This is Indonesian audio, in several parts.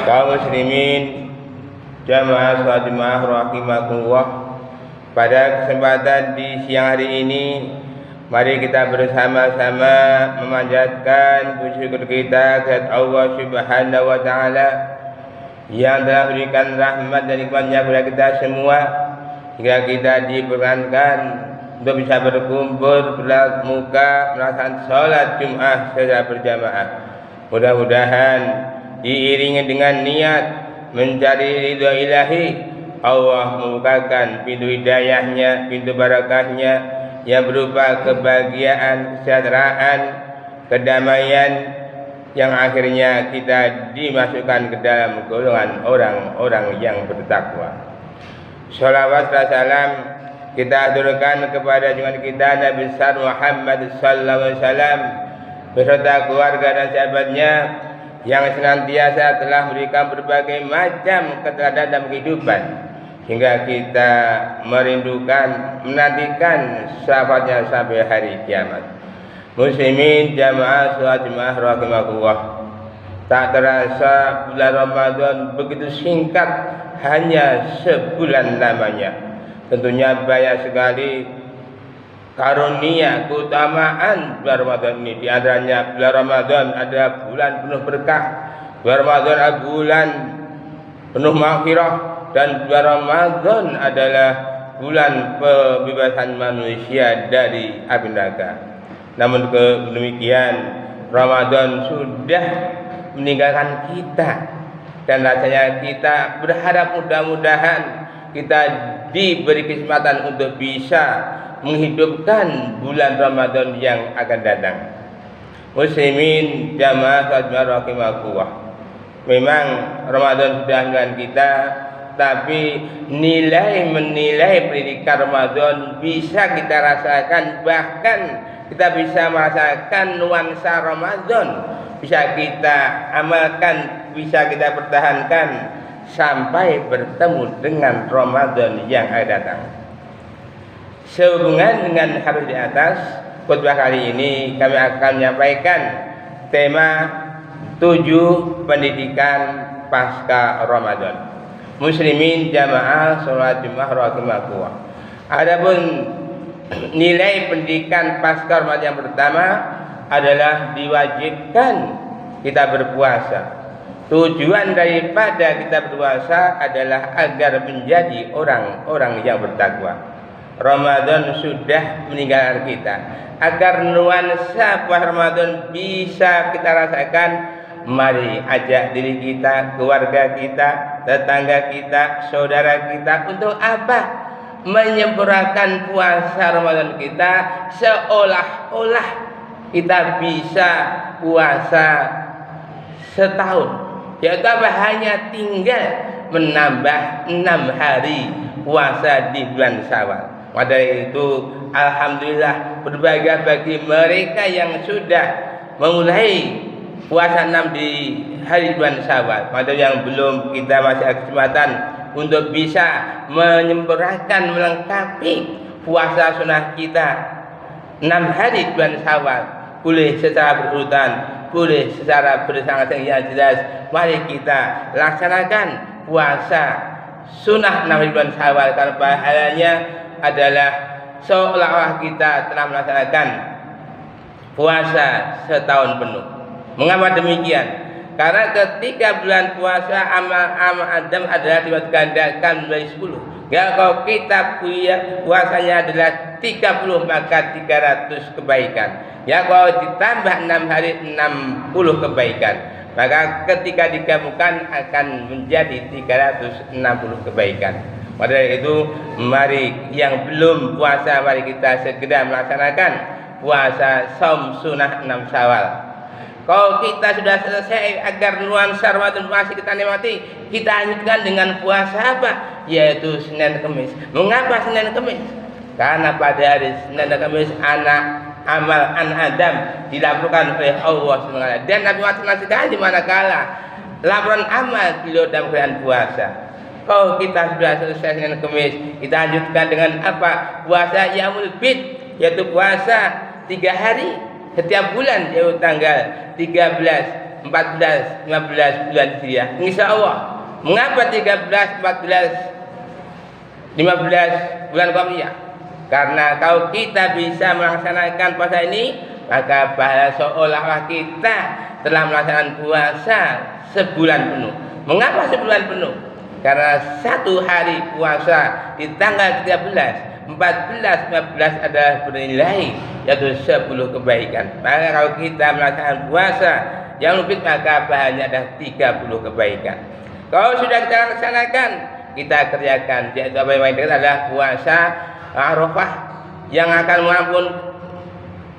Kaum muslimin jamaah sholat jamaah rahimakumullah. Pada kesempatan di siang hari ini, mari kita bersama-sama memanjatkan puji syukur kita kepada Allah Subhanahu wa taala yang telah berikan rahmat dan nikmatnya kepada kita semua hingga kita diperkenankan untuk bisa berkumpul berlatih muka melaksanakan sholat Jumat secara berjamaah. Mudah-mudahan diiringi dengan niat mencari ridho ilahi, Allah membukakan pintu hidayahnya, pintu barakahnya yang berupa kebahagiaan, kesejahteraan, kedamaian yang akhirnya kita dimasukkan ke dalam golongan orang-orang yang bertakwa. Sholawat dan salam kita aturkan kepada junjungan kita Nabi besar Muhammad sallallahu alaihi wasallam beserta keluarga dan sahabatnya yang senantiasa telah memberikan berbagai macam keteladanan dalam kehidupan hingga kita merindukan, menantikan syafaatnya sampai hari kiamat. Muslimin jamaah sholat jamaah rahimakumullah. Tak terasa bulan Ramadan begitu singkat, hanya sebulan lamanya. Tentunya banyak sekali karunia, keutamaan bulan Ramadan ini. Di antaranya bulan Ramadan adalah bulan penuh berkah, bulan Ramadan adalah bulan penuh maghfirah, dan bulan Ramadan adalah bulan pembebasan manusia dari api neraka. Namun demikian, Ramadan sudah meninggalkan kita, dan rasanya kita berharap mudah-mudahan kita diberi kesempatan untuk bisa menghidupkan bulan Ramadan yang akan datang. Muslimin jamaah rahimakumullah. Memang Ramadan sudah dengan kita, tapi menilai pendidikan Ramadan bisa kita rasakan, bahkan kita bisa merasakan nuansa Ramadan, bisa kita amalkan, bisa kita pertahankan sampai bertemu dengan Ramadan yang akan datang. Sehubungan dengan hadis di atas, khutbah kali ini kami akan menyampaikan tema 7 pendidikan pasca Ramadan. Muslimin jamaah sholat Jumat rahimakumullah. Adapun nilai pendidikan pasca Ramadan yang pertama adalah diwajibkan kita berpuasa. Tujuan daripada kita berpuasa adalah agar menjadi orang-orang yang bertakwa. Ramadan sudah meninggalkan kita. Agar nuansa puasa Ramadan bisa kita rasakan, mari ajak diri kita, keluarga kita, tetangga kita, saudara kita untuk apa? Menyempurnakan puasa Ramadan kita seolah-olah kita bisa puasa setahun. Yaitu apa? Hanya tinggal menambah 6 hari puasa di bulan Syawal. Pada itu alhamdulillah berbahagia bagi mereka yang sudah memulai puasa 6 di hari bulan Syawal. Pada yang belum, kita masih ada kesempatan untuk bisa menyempurnakan, melengkapi puasa sunnah kita 6 hari bulan Syawal. Boleh secara berurutan, boleh secara bersama-sama yang jelas. Mari kita laksanakan puasa sunnah 6 hari bulan Syawal, karena pahalanya adalah seolah-olah kita telah melaksanakan puasa setahun penuh. Mengapa demikian? Karena ketika bulan puasa amal Adam adalah digandakan menjadi 10. Ya, kalau kita puasanya adalah 30, maka 300 kebaikan. Ya, kalau ditambah 6 hari 60 kebaikan. Maka ketika digabungkan akan menjadi 360 kebaikan. Pada itu, mari yang belum puasa, mari kita segera melaksanakan puasa saum sunnah 6 Syawal. Kalau kita sudah selesai, agar nuansa Ramadan masih kita nikmati, kita lanjutkan dengan puasa apa? Yaitu Senin Kemis. Mengapa Senin Kemis? Karena pada hari Senin dan Kemis amal Adam dilaporkan oleh Allah SWT. Dan Nabi Muhammad sekali di manakala laporan amal beliau dalam keadaan puasa. Kalau kita sudah selesai Senin Kemis, kita lanjutkan dengan apa? Puasa Yaumul Bid, yaitu puasa 3 hari setiap bulan, yaitu tanggal 13, 14, 14, 15 bulan Hijriah. Insya Allah. Mengapa 13, 14, 15 bulan Qamariyah? Karena kalau kita bisa melaksanakan puasa ini, maka pahala seolah-olah kita telah melaksanakan puasa sebulan penuh. Mengapa sebulan penuh? Karena satu hari puasa di tanggal 13, 14, 15 adalah bernilai yaitu 10 kebaikan. Maka kalau kita melaksanakan puasa yang lebih, maka pahalanya adalah 30 kebaikan. Kalau sudah kita laksanakan, kita kerjakan, yaitu apa yang dekat adalah puasa Arafah yang akan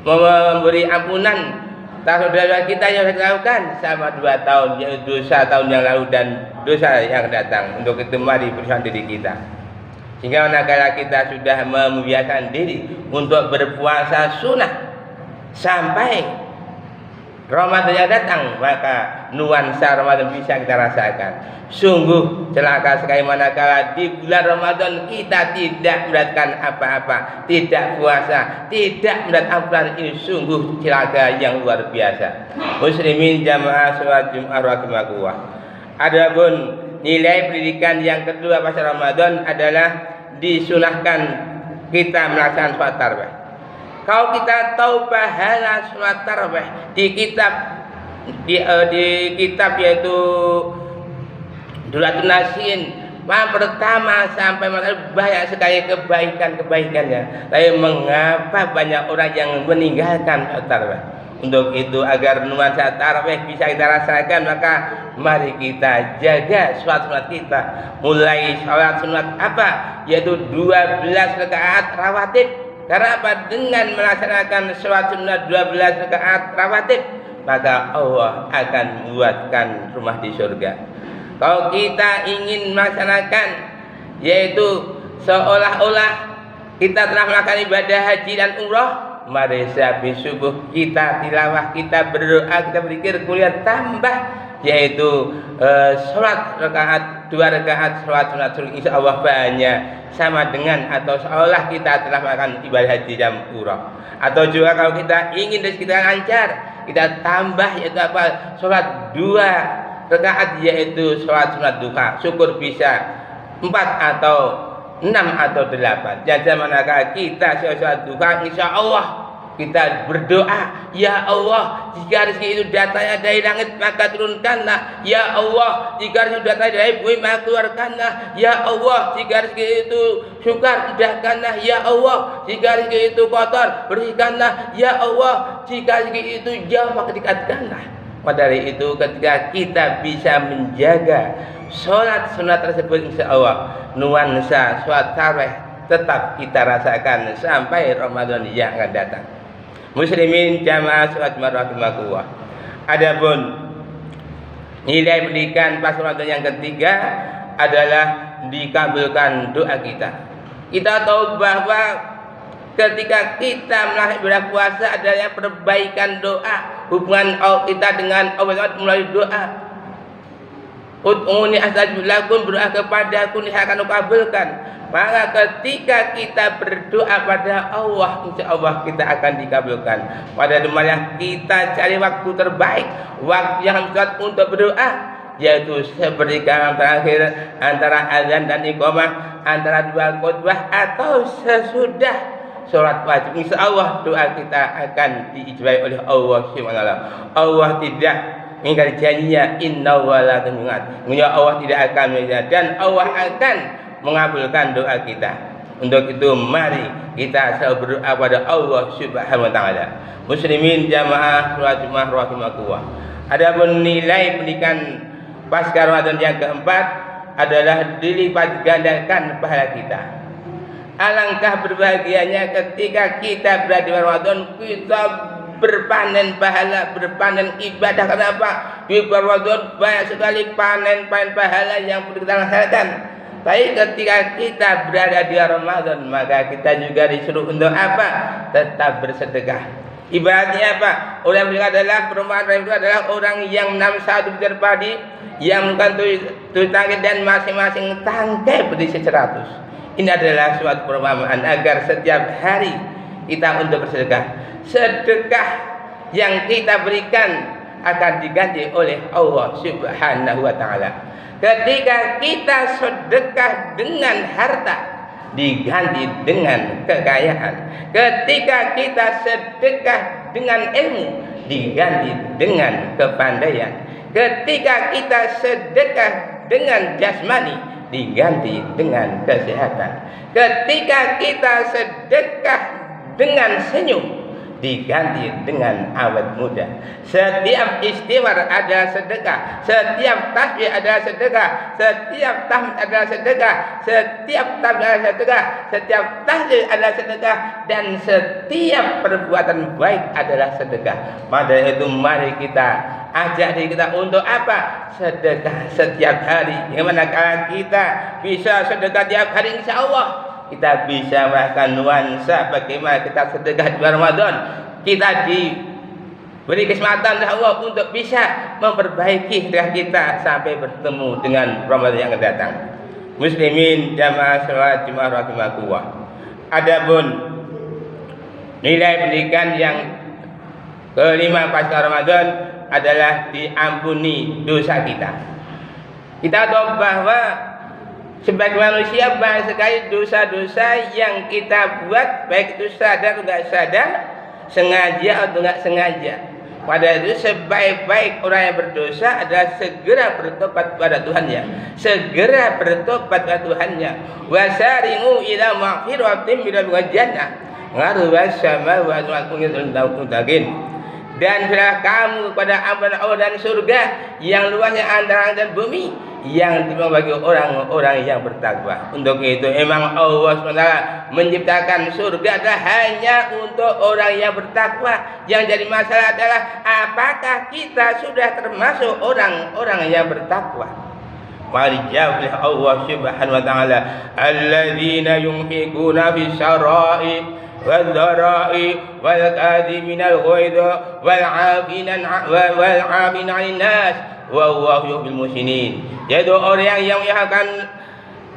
memberi ampunan dosa kita yang sudah dilakukan selama 2 tahun, yaitu dosa tahun yang lalu dan dosa yang datang. Untuk itu mari berusaha diri kita, sehingga manakala kita sudah membiasakan diri untuk berpuasa sunnah sampai Ramadan yang datang, maka nuansa Ramadan bisa kita rasakan. Sungguh celaka sekali manakala di bulan Ramadan kita tidak mendapatkan apa-apa, tidak puasa, tidak mendapat ampunan. Ini sungguh celaka yang luar biasa. Muslimin jamaah sholat Jumat rahimakumullah. Adapun nilai pendidikan yang kedua pasca Ramadan adalah disunahkan kita melaksanakan sholat tarawih. Kalau kita tahu pahala sholat tarawih di kitab yaitu Dulatul Nasihin, pertama sampai banyak sekali kebaikannya. Tapi mengapa banyak orang yang meninggalkan sholat tarawih? Untuk itu agar nuansa tarawih bisa kita rasakan, maka mari kita jaga sholat kita. Mulai sholat sunat apa? Yaitu 12 rakaat rawatib. Karena apa? Dengan melaksanakan sholat sunat 12 rakaat rawatib, maka Allah akan membuatkan rumah di surga. Kalau kita ingin melaksanakan, yaitu seolah-olah kita telah melakukan ibadah haji dan umrah, mari habis subuh kita tilawah, kita berdoa, kita berzikir, kemudian tambah yaitu sholat rakaat 2 rakaat sholat sunat, insya Allah banyak sama dengan atau seolah kita telah melakukan ibadah haji dan umrah. Atau juga kalau kita ingin rezeki kita lancar, kita tambah yaitu apa? Sholat 2 rakaat yaitu sholat sunat duha. Syukur bisa 4 atau 6 atau 8. Jadi manakala kita sholat duha, insya Allah kita berdoa, ya Allah, jika rezeki itu datangnya dari langit maka turunkanlah. Ya Allah, jika rezeki datangnya dari bumi maka keluarkanlah. Ya Allah, jika rezeki itu sukar indahkanlah. Ya Allah, jika rezeki itu kotor bersihkanlah. Ya Allah, jika rezeki itu jauh maka dekatkanlah. Maka dari itu ketika kita bisa menjaga sholat sunat tersebut, insya Allah nuansa sholat tarawih tetap kita rasakan sampai Ramadan yang akan datang. Muslimin jamaah sholat Jumat rahimakumullah. Adapun nilai pendidikan pas Ramadan yang ketiga adalah dikabulkan doa kita. Kita tahu bahwa ketika kita melaksanakan puasa adalah perbaikan doa, hubungan kita dengan Allah melalui doa. Ud'uni astajib lakum, berdoa kepadaku niscaya akan kabulkan. Maka ketika kita berdoa pada Allah, insya Allah kita akan dikabulkan. Pada dimana kita cari waktu terbaik, waktu yang tepat untuk berdoa, yaitu seperti kalam terakhir antara azan dan iqamah, antara 2 khutbah atau sesudah sholat wajib. Insya Allah doa kita akan diijabah oleh Allah SWT. Allah tidak mengingkari janjinya, inna wala tumingat. Allah tidak akan meninggalkan dan Allah akan mengabulkan doa kita. Untuk itu mari kita selalu berdoa pada Allah Subhanahu wa taala. Muslimin jamaah sholat Jumat rahimakumullah. Adapun nilai pendidikan pasca Ramadan yang keempat adalah dilipat gandakan pahala kita. Alangkah berbahagianya ketika kita berada di Ramadan, kita berpanen pahala, berpanen ibadah. Kenapa? Di Ramadan banyak sekali panen pahala yang perlu kita laksanakan. Tapi ketika kita berada di Ramadan, maka kita juga disuruh untuk apa? Tetap bersedekah. Ibaratnya apa? Orang yang adalah perumpamaan itu adalah orang yang menanam satu butir padi, yang bukan tujuh tangkai dan masing-masing tangkai berisi 100. Ini adalah suatu perumpamaan agar setiap hari kita untuk bersedekah. Sedekah yang kita berikan akan diganti oleh Allah Subhanahu wa taala. Ketika kita sedekah dengan harta, diganti dengan kekayaan. Ketika kita sedekah dengan ilmu, diganti dengan kepandaian. Ketika kita sedekah dengan jasmani, diganti dengan kesehatan. Ketika kita sedekah dengan senyum, diganti dengan awet muda. Setiap istighfar ada sedekah, setiap tasbih ada sedekah, setiap tahmid ada sedekah, setiap tasbih ada sedekah, setiap tahlil ada sedekah, dan setiap perbuatan baik adalah sedekah. Maka itu mari kita ajak diri kita untuk apa? Sedekah setiap hari. Yang mana kalau kita bisa sedekah tiap hari, insya Allah kita bisa merasakan nuansa bagaimana kita sedekah di bulan Ramadan. Kita diberi kesempatan oleh Allah untuk bisa memperbaiki sedekah kita sampai bertemu dengan Ramadan yang akan datang. Muslimin jamaah salat Jumat rahimakumullah. Adapun nilai pendidikan yang kelima pasca Ramadan adalah diampuni dosa kita. Kita tahu bahwa sebagai manusia banyak sekali dosa-dosa yang kita buat, baik itu sadar atau tidak sadar, sengaja atau tidak sengaja. Pada itu sebaik-baik orang yang berdosa adalah segera bertobat pada Tuhannya, segera bertobat pada Tuhannya. Wasari'u ila maghfiratin min rabbikum jannah ngarwas samawati wal ardi. Dan serah kamu kepada ampunan Allah dan surga yang luasnya antara langit dan bumi, yang dibagi bagi orang-orang yang bertakwa. Untuk itu memang Allah SWT menciptakan surga adalah hanya untuk orang yang bertakwa. Yang jadi masalah adalah apakah kita sudah termasuk orang-orang yang bertakwa? Mari jawab oleh Allah Subhanahu wa taala, alladzina yunfiquna fis sarai والضراء والكاظمين الغيظ والعافين عن الناس والله يحب المحسنين. Yaitu orang yang akan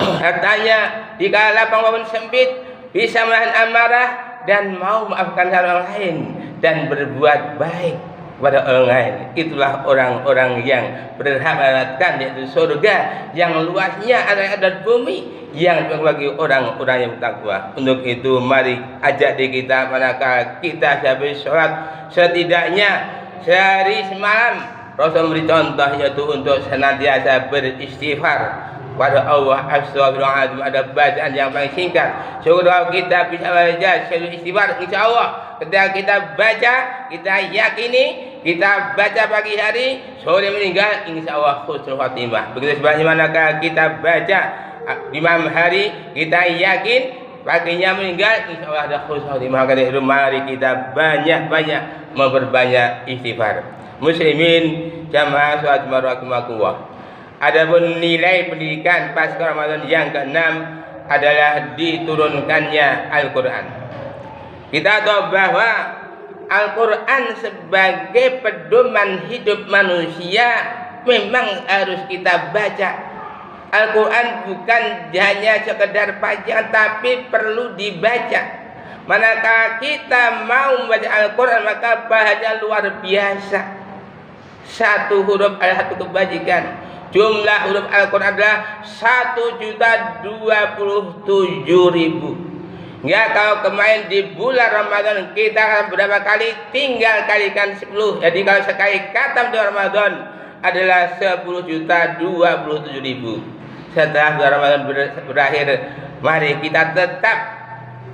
hartanya di kala lapang maupun sempit, bisa menahan amarah dan mau memaafkan orang lain dan berbuat baik kepada orang lain. Itulah orang-orang yang berhak mendapatkan yaitu surga yang luasnya ada bumi, yang bagi orang-orang yang bertakwa. Untuk itu mari ajak diri kita, manakala kita habis sholat, setidaknya sehari semalam Rasul memberi contoh yaitu untuk senantiasa beristighfar pada Allah. Astagfirullahaladzim, ada bacaan yang paling singkat. Kalau kita bisa baca istighfar, insya Allah ketika kita baca, kita yakini, kita baca pagi hari, sore meninggal, insya Allah husnul khatimah. Begitu sebaliknya manakala kita baca di malam hari, kita yakin paginya meninggal, insya Allah ada husnul khatimah. Karena itu mari kita banyak-banyak memperbanyak istighfar. Muslimin jamaah salat Jumat rahimakumullah. Adapun nilai pendidikan pasca Ramadan yang keenam adalah diturunkannya Al-Quran. Kita tahu bahwa Al-Quran sebagai pedoman hidup manusia memang harus kita baca. Al-Quran bukan hanya sekedar bacaan, tapi perlu dibaca. Manakala kita mau membaca Al-Quran, maka bahasa luar biasa. Satu huruf adalah satu kebajikan. Jumlah huruf Al-Quran adalah 1.027.000. Ya, kalau kemarin di bulan Ramadan kita berapa kali, tinggal kalikan 10. Jadi kalau sekali khatam di Ramadan adalah 10.027.000. Setelah bulan Ramadan berakhir, mari kita tetap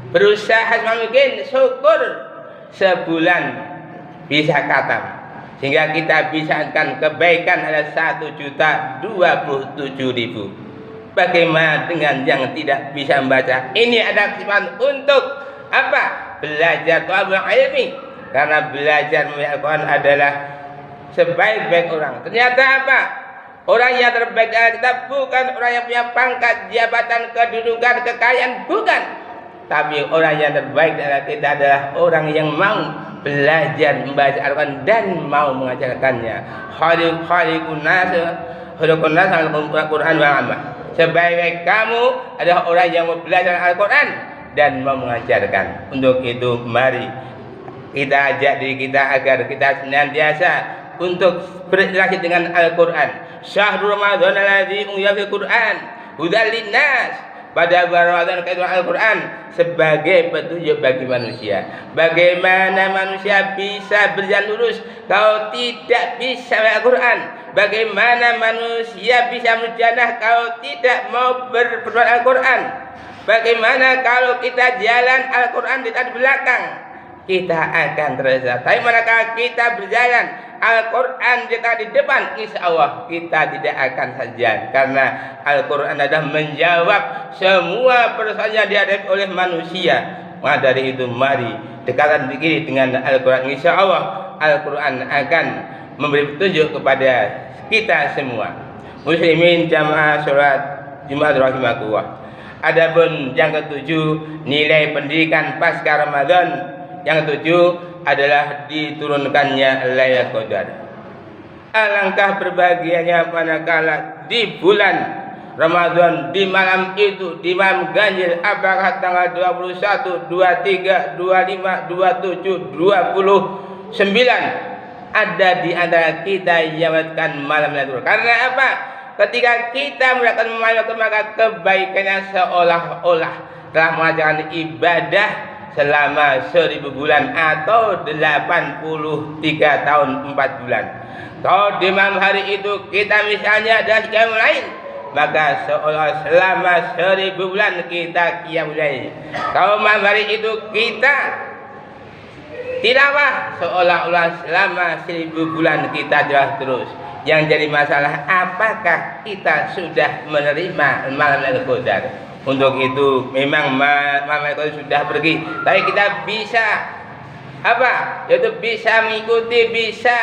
berusaha mungkin syukur sebulan bisa khatam, sehingga kita bisa akan kebaikan ada 1.027.000. Bagaimana dengan yang tidak bisa membaca? Ini ada kesempatan untuk apa? Belajar thalabul ilmi. Karena belajar membaca Al-Quran adalah sebaik-baik orang. Ternyata apa? Orang yang terbaik adalah kita bukan orang yang punya pangkat, jabatan, kedudukan, kekayaan, bukan. Tapi orang yang terbaik adalah kita adalah orang yang mau belajar membaca Al-Quran dan mau mengajarkannya. Khaliqun nas Al-Quran wa ammah. Sebaik-baik kamu adalah orang yang mau belajar Al-Quran dan mau mengajarkan. Untuk itu mari kita ajak diri kita agar kita senantiasa untuk berinteraksi dengan Al-Quran. Syahrul Ramadan alladzi unzila fil Quran hudal linnas. Pada bulan Ramadan itu Al-Quran sebagai petunjuk bagi manusia. Bagaimana manusia bisa berjalan lurus kalau tidak bisa Al-Quran? Bagaimana manusia bisa berjannah kalau tidak mau berpedoman Al-Quran? Bagaimana kalau kita jalan Al-Quran di belakang? Kita akan tersesat. Tapi manakala kita berjalan Al-Quran di depan, insya Allah kita tidak akan saja. Karena Al-Quran adalah menjawab semua persoalan yang dihadapi oleh manusia. Maka dari itu mari dekatkan diri dengan Al-Quran. Insya Allah Al-Quran akan memberi petunjuk kepada kita semua. Muslimin jamaah sholat Jumat rahimakumullah. Adapun yang ketujuh, nilai pendidikan pasca Ramadan. Yang ketujuh adalah diturunkannya Lailatul Qadar. Alangkah berbahagianya manakala di bulan Ramadan, di malam itu, di malam ganjil, apakah tanggal 21, 23, 25, 27, 29, ada di antara kita yang melakukan malam Lailatul Qadar. Karena apa? Ketika kita melakukan malam Lailatul Qadar, maka kebaikannya seolah-olah telah mengajarkan ibadah selama 1000 bulan atau 83 tahun 4 bulan. Kalau di malam hari itu kita misalnya ada qiyamul lail, maka seolah selama 1000 bulan kita qiyamul lail. Kalau malam hari itu kita tilawah, seolah-olah selama 1000 bulan kita jelas terus. Yang jadi masalah, apakah kita sudah menerima malam Lailatul Qadar? Untuk itu memang malam itu sudah pergi, tapi kita bisa apa? Yaitu bisa mengikuti, bisa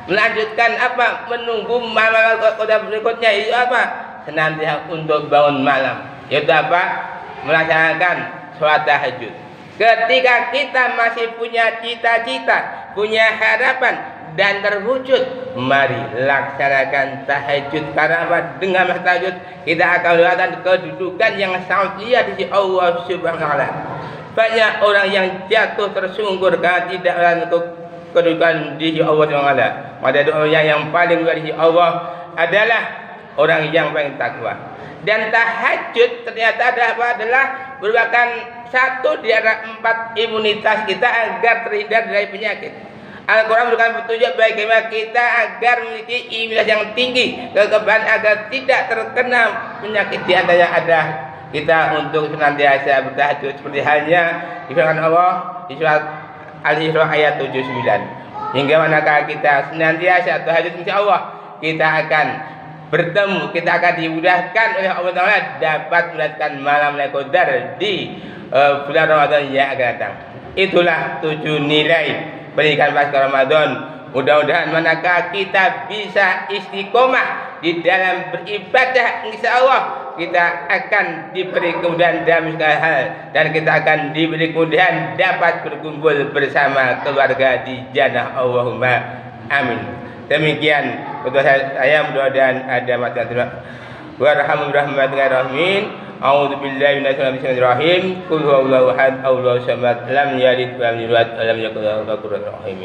melanjutkan apa? Menunggu malam Qadar berikutnya. Itu apa? Senantiasa untuk bangun malam. Yaitu apa? Melaksanakan sholat tahajud. Ketika kita masih punya cita-cita, punya harapan dan terwujud, mari laksanakan tahajud. Karena apa? Dengan tahajud kita akan mendapatkan kedudukan yang sangat mulia di sisi Allah Subhanahu wa taala. Banyak orang yang jatuh tersungkur karena tidak melakukan kedudukan di sisi Allah Subhanahu wa taala. Maka orang yang paling mulia di sisi Allah adalah orang yang paling takwa. Dan tahajud ternyata adalah merupakan satu di antara 4 imunitas kita agar terhindar dari penyakit. Al-Quran memberikan petunjuk bagaimana kita agar memiliki imunitas yang tinggi, kekebalan agar tidak terkena penyakit. Di antaranya ada kita untuk senantiasa bertahajud seperti halnya difirman Allah di surat Al-Isra ayat 79. Hingga manakala kita senantiasa tahajud, insya Allah kita akan bertemu, kita akan dimudahkan oleh Allah Taala dapat mendapatkan malam Lailatul Qadar di bulan Ramadan yang akan datang. Itulah 7 nilai pendidikan pasca Ramadan. Mudah-mudahan manakala kita bisa istiqomah di dalam beribadah, insya Allah kita akan diberi kemudahan dalam segala hal, dan kita akan diberi kemudahan dapat berkumpul bersama keluarga di jannah. Allahumma amin. Demikian untuk saya, mudah-mudahan ada manfaat. Warahmatullahi A'udzu billahi minasyaitonir rajim. Qul huwallahu ahad, Allahu samad, lam yalid wa lam yulad wa lam yakul lahu kufuwan ahad.